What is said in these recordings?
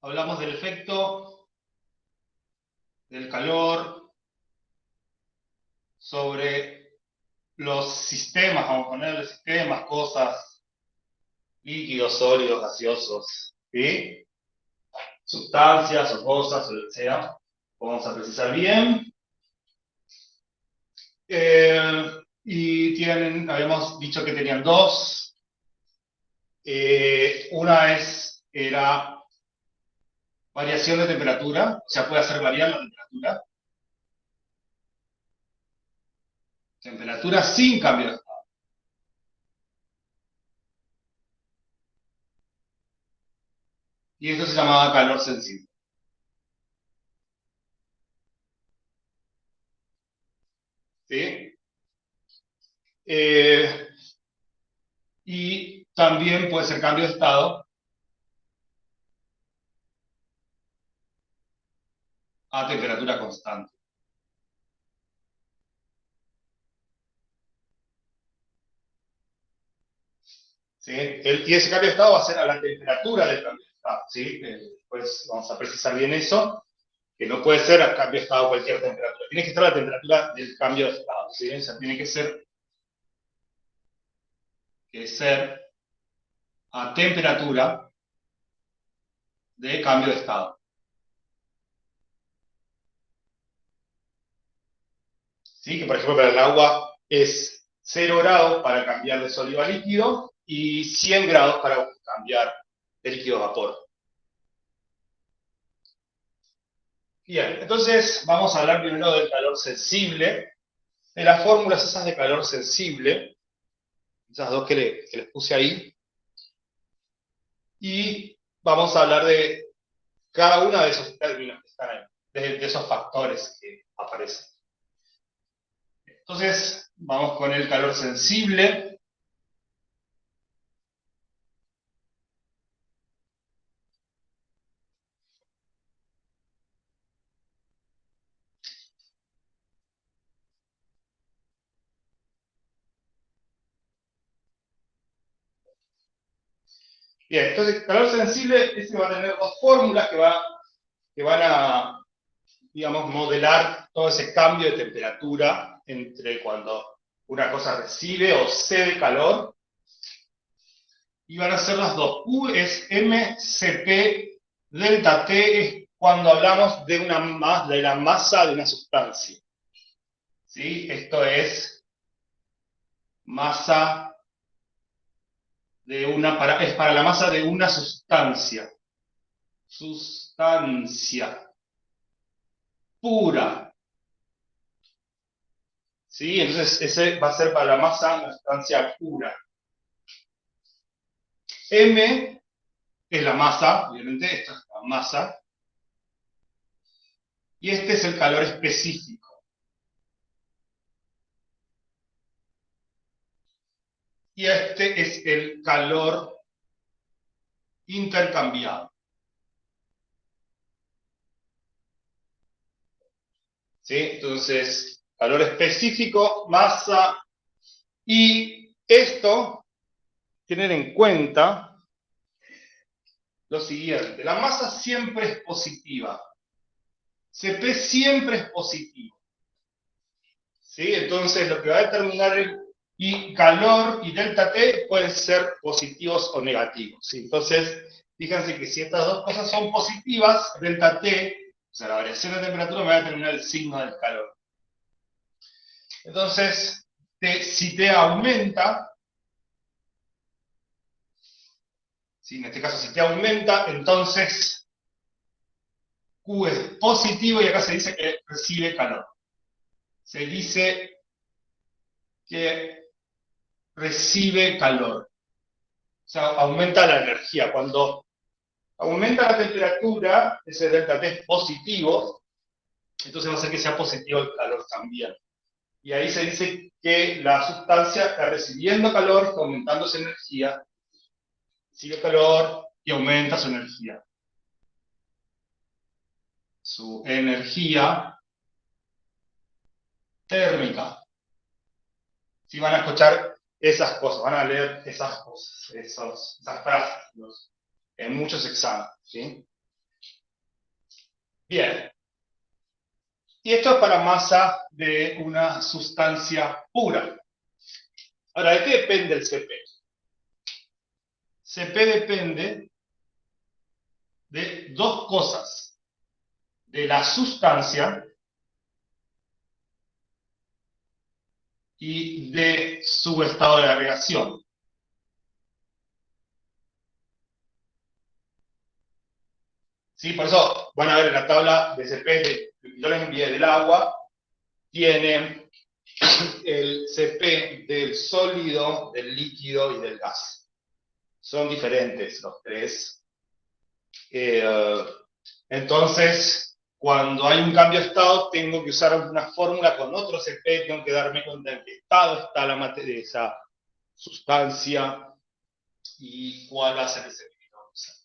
Hablamos del efecto del calor sobre los sistemas, vamos a ponerle sistemas, cosas, líquidos, sólidos, gaseosos, ¿sí? Sustancias o cosas, o lo que sea. Vamos a precisar bien. Y habíamos dicho que tenían dos. Una era variación de temperatura, o sea, puede hacer variar la temperatura. Temperatura sin cambio de estado. Y esto se llamaba calor sensible. ¿Sí? Y también puede ser cambio de estado a temperatura constante. ¿Sí? Y ese cambio de estado va a ser a la temperatura del cambio de estado. ¿Sí? Después vamos a precisar bien eso, que no puede ser a cambio de estado a cualquier temperatura. Tiene que estar a la temperatura del cambio de estado. ¿Sí? O sea, tiene que ser a temperatura de cambio de estado. ¿Sí? Que por ejemplo para el agua es 0 grados para cambiar de sólido a líquido y 100 grados para cambiar de líquido a vapor. Bien, entonces vamos a hablar primero del calor sensible, de las fórmulas esas de calor sensible, esas dos que les puse ahí, y vamos a hablar de cada uno de esos términos que están ahí, de esos factores que aparecen. Entonces, vamos con el calor sensible. Bien, entonces, calor sensible, este va a tener dos fórmulas que van a, digamos, modelar todo ese cambio de temperatura entre cuando una cosa recibe o cede calor. Y van a ser las dos. U es mCp, delta T es cuando hablamos de la masa de una sustancia. ¿Sí? Esto es masa es para la masa de una sustancia. Sustancia pura. ¿Sí? Entonces ese va a ser para la masa de una sustancia pura. M es la masa, obviamente, esto es la masa. Y este es el calor específico. Y este es el calor intercambiado. ¿Sí? Entonces, calor específico, masa, y esto, tener en cuenta lo siguiente, la masa siempre es positiva, Cp siempre es positivo, ¿sí? Entonces lo que va a determinar y calor y delta T pueden ser positivos o negativos, ¿sí? Entonces, fíjense que si estas dos cosas son positivas, delta T, o sea, la variación de temperatura me va a determinar el signo del calor. Entonces, si T aumenta, ¿sí? En este caso, si T aumenta, entonces Q es positivo y acá se dice que recibe calor. Se dice que recibe calor. O sea, aumenta la energía. Cuando aumenta la temperatura, ese delta T es positivo, entonces va a hacer que sea positivo el calor también. Y ahí se dice que la sustancia está recibiendo calor, está aumentando su energía, recibe calor y aumenta su energía. Su energía térmica. Si van a escuchar esas cosas, van a leer esas cosas, esas frases. en muchos exámenes, ¿sí? Bien. Y esto es para masa de una sustancia pura. Ahora, ¿de qué depende el CP? CP depende de dos cosas: de la sustancia y de su estado de agregación. ¿Sí? Por eso van a ver en la tabla de CP, yo les envié del agua, tiene el CP del sólido, del líquido y del gas. Son diferentes los tres. Entonces, cuando hay un cambio de estado, tengo que usar una fórmula con otro CP, tengo que darme cuenta en qué estado está la materia de esa sustancia y cuál va a ser el CP que vamos a usar.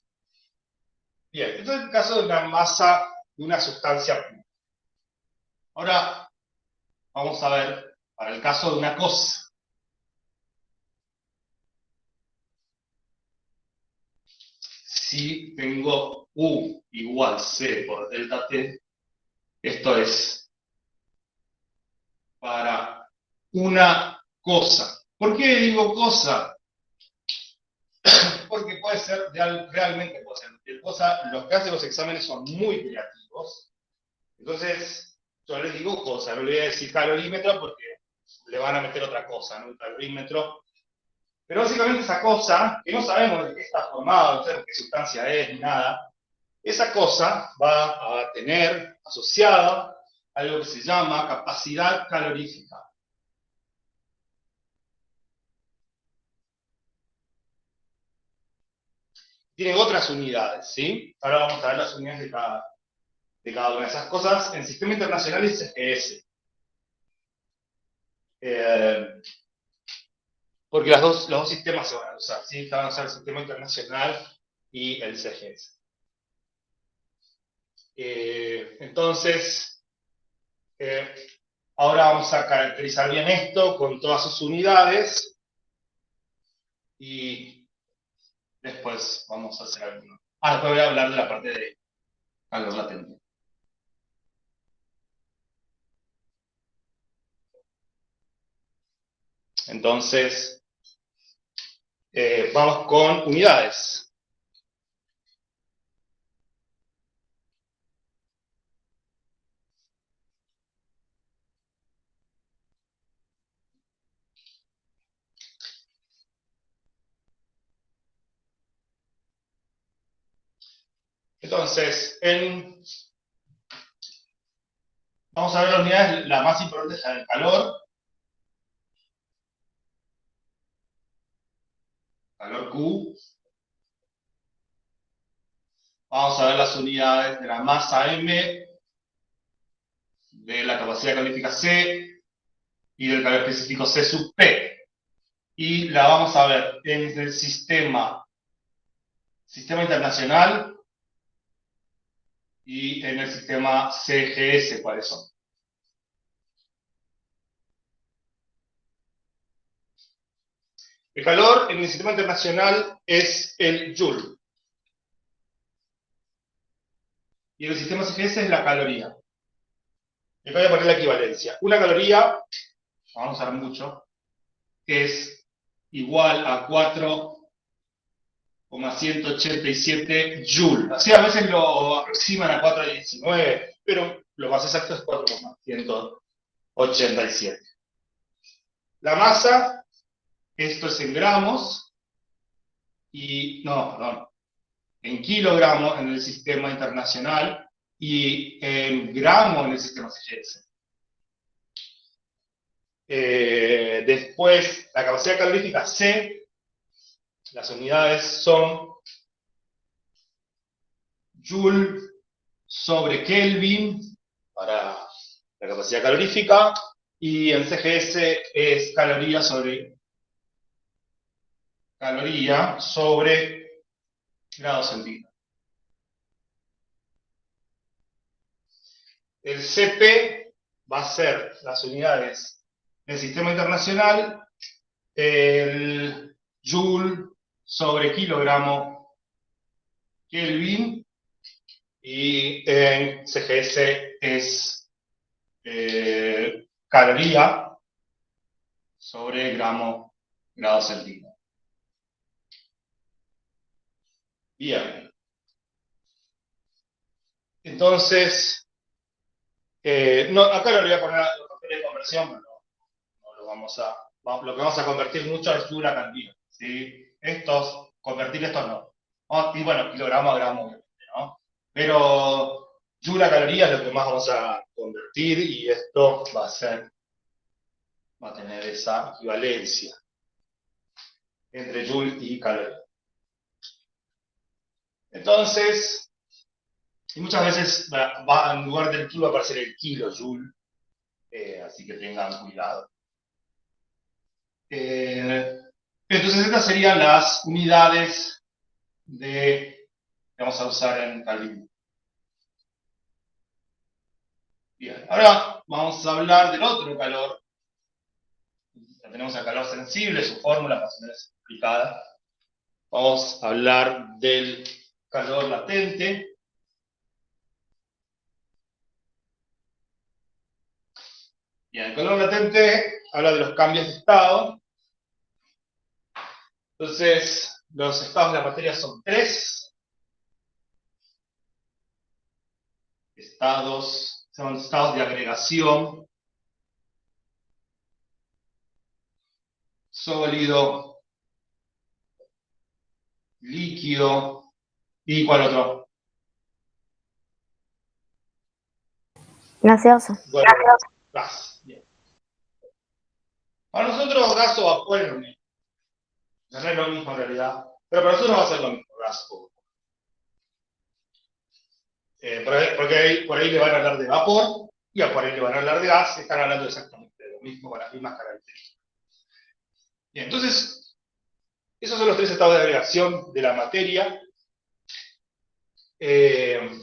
Bien, esto es el caso de una masa de una sustancia pura. Ahora, vamos a ver para el caso de una cosa. Si tengo U igual C por delta T, esto es para una cosa. ¿Por qué digo cosa? Porque puede ser, realmente puede ser cosa. Los que hacen los exámenes son muy creativos. Entonces, yo les digo cosa, no le voy a decir calorímetro porque le van a meter otra cosa, ¿no? Un calorímetro. Pero básicamente esa cosa, que no sabemos de qué está formada, no sabemos qué sustancia es ni nada, esa cosa va a tener asociada algo que se llama capacidad calorífica. Tiene otras unidades, ¿sí? Ahora vamos a ver las unidades de cada una de esas cosas. En sistema internacional es CGS. Porque los dos sistemas se van a usar, ¿sí? Van a usar el sistema internacional y el CGS. Entonces, ahora vamos a caracterizar bien esto con todas sus unidades y después vamos a hacer alguno. Después voy a hablar de la parte de calor latente. Entonces, vamos con unidades. Entonces, vamos a ver las unidades. La más importante es el calor. Calor Q. Vamos a ver las unidades de la masa M, de la capacidad calorífica C y del calor específico C sub P. Y la vamos a ver en el sistema internacional y en el sistema CGS, ¿cuáles son? El calor en el sistema internacional es el Joule. Y en el sistema CGS es la caloría. Acá voy a poner la equivalencia. Una caloría, vamos a usar mucho, es igual a 4,187 Joule. Así a veces lo aproximan a 4,19, pero lo más exacto es 4,187. La masa, esto es en gramos, y en kilogramos en el sistema internacional y en gramos en el sistema CGS. Después, la capacidad calorífica C, las unidades son Joule sobre Kelvin para la capacidad calorífica, y en CGS es caloría sobre grados centígrados. El CP va a ser las unidades del sistema internacional, el Joule sobre kilogramo Kelvin, y en CGS es caloría sobre grado centígrado. Bien. Entonces, no, acá lo voy a poner los papeles de conversión, pero no lo lo que vamos a convertir mucho es Joule a cantidad, ¿sí? Convertir estos no. Y bueno, kilogramo a gramo, obviamente, ¿no? Pero Joule a caloría es lo que más vamos a convertir y esto va a tener esa equivalencia entre Joule y caloría. Entonces, y muchas veces en lugar del kilo va a aparecer el kilojoule, así que tengan cuidado. Entonces estas serían las unidades que vamos a usar en Calvin. Bien, ahora vamos a hablar del otro calor. Ya tenemos el calor sensible, su fórmula más o menos explicada. Vamos a hablar del calor latente. Bien, el calor latente habla de los cambios de estado. Entonces, los estados de la materia son 3. Son estados de agregación, sólido, líquido, ¿y cuál otro? Gaseoso. Bueno, gas. Bien. Para nosotros gas o vapor es lo mismo. No es lo mismo en realidad, pero para nosotros va a ser lo mismo, gas o vapor. Por ahí le van a hablar de vapor y por ahí le van a hablar de gas, están hablando exactamente de lo mismo, con las mismas características. Bien, entonces, esos son los 3 estados de agregación de la materia. El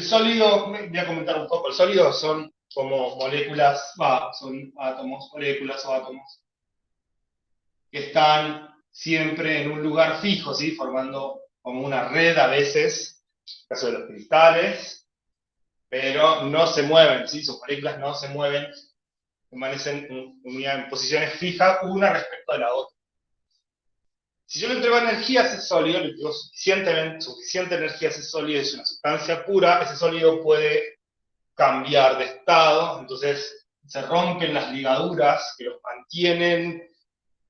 sólido, voy a comentar un poco, el sólido son como moléculas, son átomos, moléculas o átomos, que están siempre en un lugar fijo, ¿sí? Formando como una red a veces, en el caso de los cristales, pero no se mueven, ¿sí? Sus moléculas no se mueven, permanecen en posiciones fijas, una respecto de la otra. Si yo le entrego energía a ese sólido, le entrego suficiente energía a ese sólido, es una sustancia pura, ese sólido puede cambiar de estado, entonces se rompen las ligaduras que los mantienen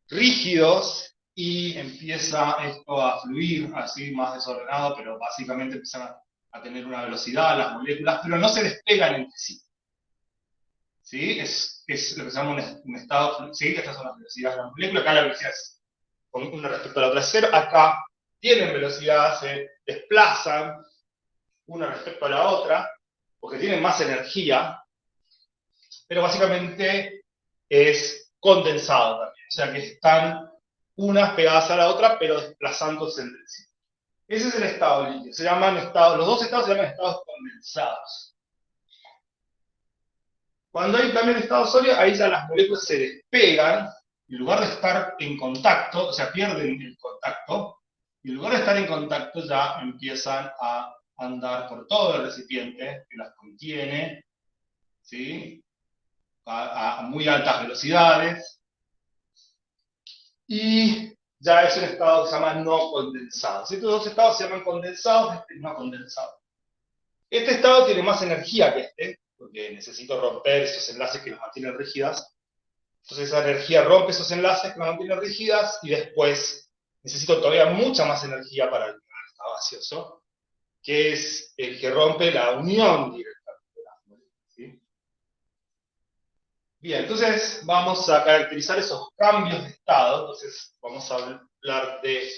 rígidos y empieza esto a fluir así más desordenado, pero básicamente empiezan a tener una velocidad las moléculas, pero no se despegan entre sí. ¿Sí? Es lo que se llama un estado, ¿sí? Estas son las velocidades de las moléculas, acá la velocidad es una respecto a la otra es 0, acá tienen velocidad, se desplazan una respecto a la otra, porque tienen más energía, pero básicamente es condensado también, o sea que están unas pegadas a la otra, pero desplazándose entre sí. Ese es el estado líquido, los dos estados se llaman estados condensados. Cuando hay también estado sólido, ahí ya las moléculas se despegan, y en lugar de estar en contacto, o sea, pierden el contacto, y en lugar de estar en contacto ya empiezan a andar por todo el recipiente que las contiene, ¿sí? A muy altas velocidades, y ya es un estado que se llama no condensado. Estos dos estados se llaman condensados, este es no condensado. Este estado tiene más energía que este, porque necesito romper esos enlaces que nos mantienen rígidas. Entonces esa energía rompe esos enlaces que nos mantienen rígidas y después necesito todavía mucha más energía para el estado gaseoso, que es el que rompe la unión directa de las moléculas, ¿sí? Bien, entonces vamos a caracterizar esos cambios de estado. Entonces vamos a hablar del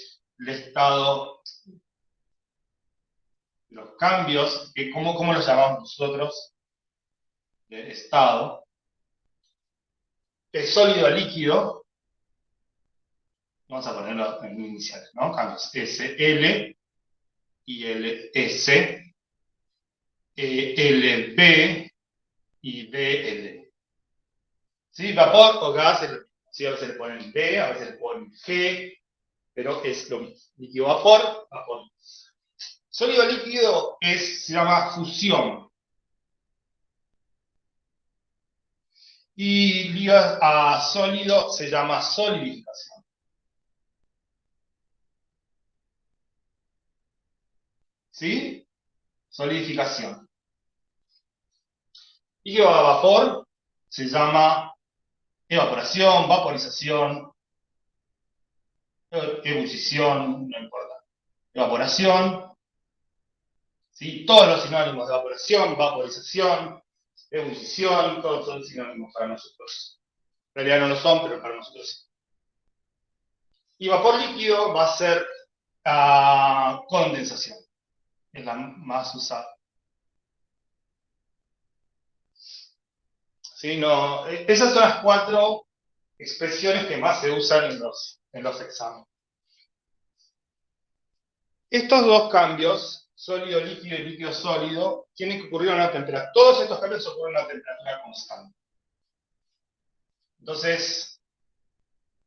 estado, los cambios, ¿cómo los llamamos nosotros? De estado. De sólido a líquido, vamos a ponerlo en iniciales, ¿no? Cambios SL, ILS, LB y BL. ¿Sí? Vapor o gas, ¿sí? A veces le ponen B, a veces le ponen G, pero es lo mismo. Líquido vapor, vapor. Sólido líquido se llama fusión. Y líquido a sólido se llama solidificación. ¿Sí? Solidificación. Líquido a vapor se llama evaporación, vaporización, ebullición, no importa. Evaporación, ¿sí? Todos los sinónimos de evaporación, vaporización, ebullición, todos son sinónimos para nosotros. En realidad no lo son, pero para nosotros sí. Y vapor líquido va a ser condensación. Es la más usada. ¿Sí? No, esas son las 4 expresiones que más se usan en los exámenes. Estos dos cambios, sólido líquido y líquido sólido, tienen que ocurrir a una temperatura. Todos estos cambios ocurren a una temperatura constante. Entonces,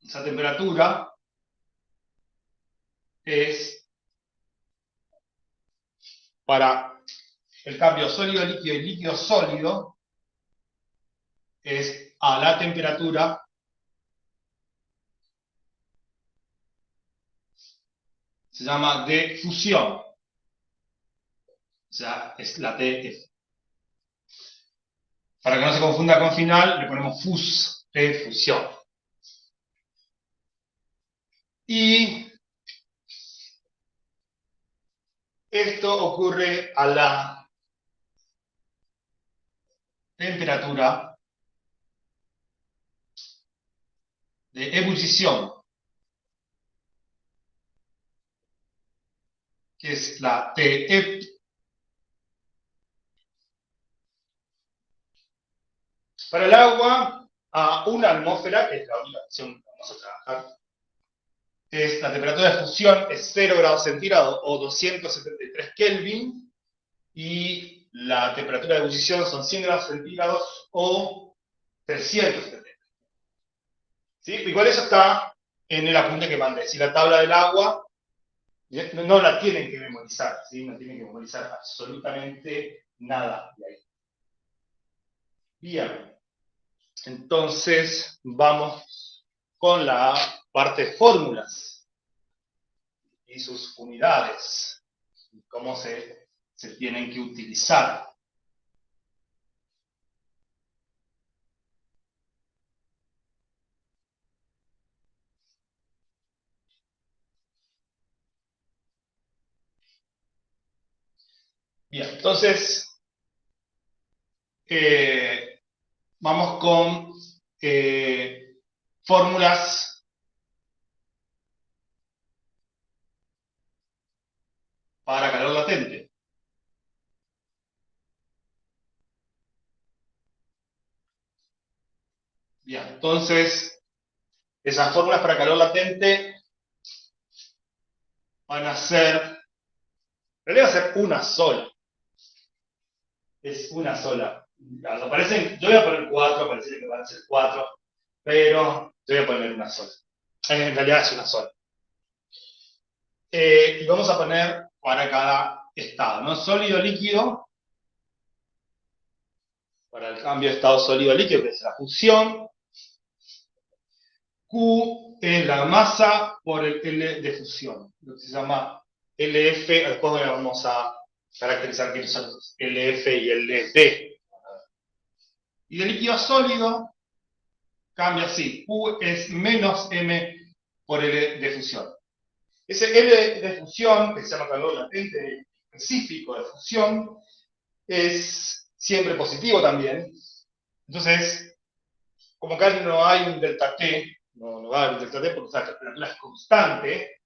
esa temperatura es para el cambio sólido líquido y líquido sólido, es a la temperatura se llama de fusión. O sea, es la TF. Para que no se confunda con final, le ponemos fus, de fusión. Y esto ocurre a la temperatura de ebullición, que es la TF. Para el agua, a una atmósfera, que es la única opción que vamos a trabajar, la temperatura de fusión es 0 grados centígrados o 273 Kelvin, y la temperatura de ebullición son 100 grados centígrados o 370. ¿Sí? Igual eso está en el apunte que mandé. Si la tabla del agua no la tienen que memorizar, ¿sí? No tienen que memorizar absolutamente nada de ahí. Bien. Entonces, vamos con la parte de fórmulas y sus unidades, cómo se tienen que utilizar. Bien, entonces, vamos con fórmulas para calor latente. Bien, entonces, esas fórmulas para calor latente van a ser, en realidad va a ser una sola. Es una sola. Cuando aparecen, yo voy a poner 4, parece que van a ser 4, pero yo voy a poner una sola. En realidad es una sola. Y vamos a poner para cada estado, ¿no? Sólido, líquido, para el cambio de estado sólido-líquido, que es la fusión. Q es la masa por el L de fusión, lo que se llama LF, después vamos a caracterizar que son LF y LD. Y de líquido a sólido cambia así, Q es menos M por L de fusión. Ese L de fusión, que se llama calor latente específico de fusión, es siempre positivo también. Entonces, como acá no hay un delta T, no va a haber un delta T porque la temperatura es constante,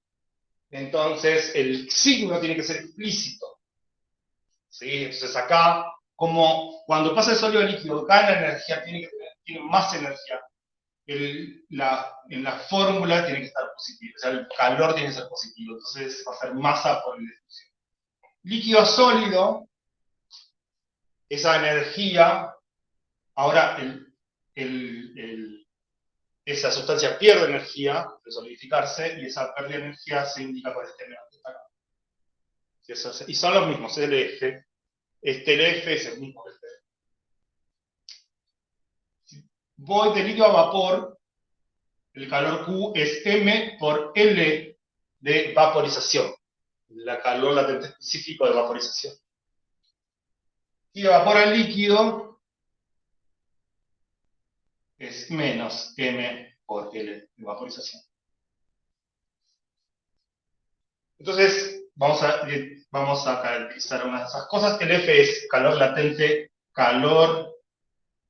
entonces el signo tiene que ser explícito. ¿Sí? Entonces acá, como cuando pasa de sólido a líquido, gana energía, tiene más energía, en la fórmula tiene que estar positivo, o sea, el calor tiene que ser positivo, entonces va a ser masa por el difusión. Líquido a sólido, esa energía, ahora esa sustancia pierde energía al solidificarse, y esa pérdida de energía se indica con este menos destacado. Y son los mismos, LF. LF es el mismo que este. Si voy de líquido a vapor, el calor Q es M por L de vaporización, la calor latente específico de vaporización. Y de vapor al líquido es menos M por L de vaporización. Entonces, vamos a caracterizar unas de esas cosas. El F es calor latente, calor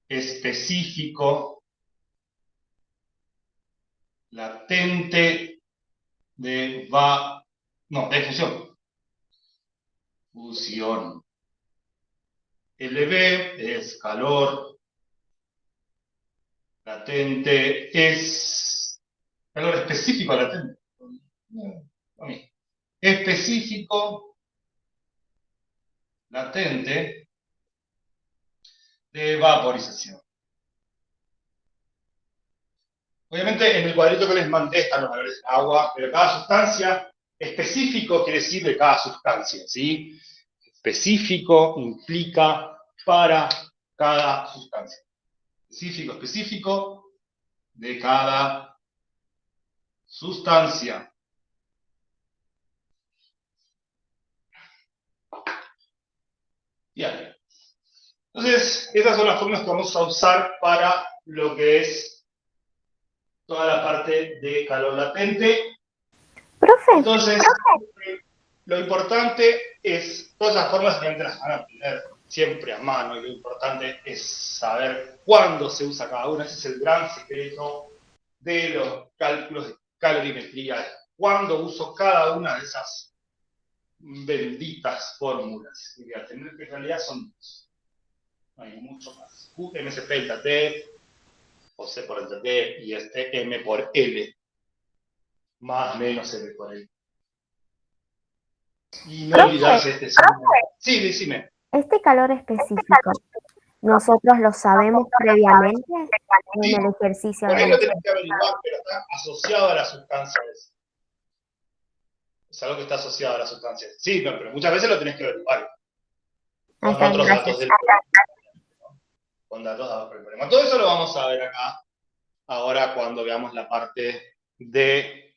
específico, latente de fusión. Fusión. LB es calor latente, es calor específico latente. Específico latente de vaporización. Obviamente en el cuadrito que les mandé están los valores de agua, pero cada sustancia, específico quiere decir de cada sustancia, ¿sí? Específico implica para cada sustancia. Específico de cada sustancia. Bien. Entonces, estas son las fórmulas que vamos a usar para lo que es toda la parte de calor latente. Profe. Entonces, lo importante es, todas las fórmulas que las van a aprender siempre a mano, y lo importante es saber cuándo se usa cada una. Ese es el gran secreto de los cálculos de calorimetría, cuándo uso cada una de esas benditas fórmulas. Y voy a tener que en realidad son dos. No hay mucho más. Q, MCP, delta T, o C por delta T, y este M por L, más menos M por L. Y no olvidarse este signo. Sí, decime. Este calor específico, ¿nosotros lo sabemos previamente en el ejercicio? Por ahí lo tenés que averiguar, pero está asociado a la sustancia. Es algo que está asociado a la sustancia. Sí, pero muchas veces lo tenés que averiguar. Con otros datos del problema. Con datos del problema. Todo eso lo vamos a ver acá, ahora cuando veamos la parte de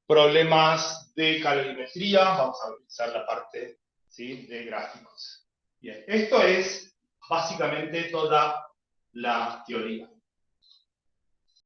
problemas de calorimetría. Vamos a utilizar la parte, ¿sí?, de gráficos. Bien, esto es básicamente toda la teoría.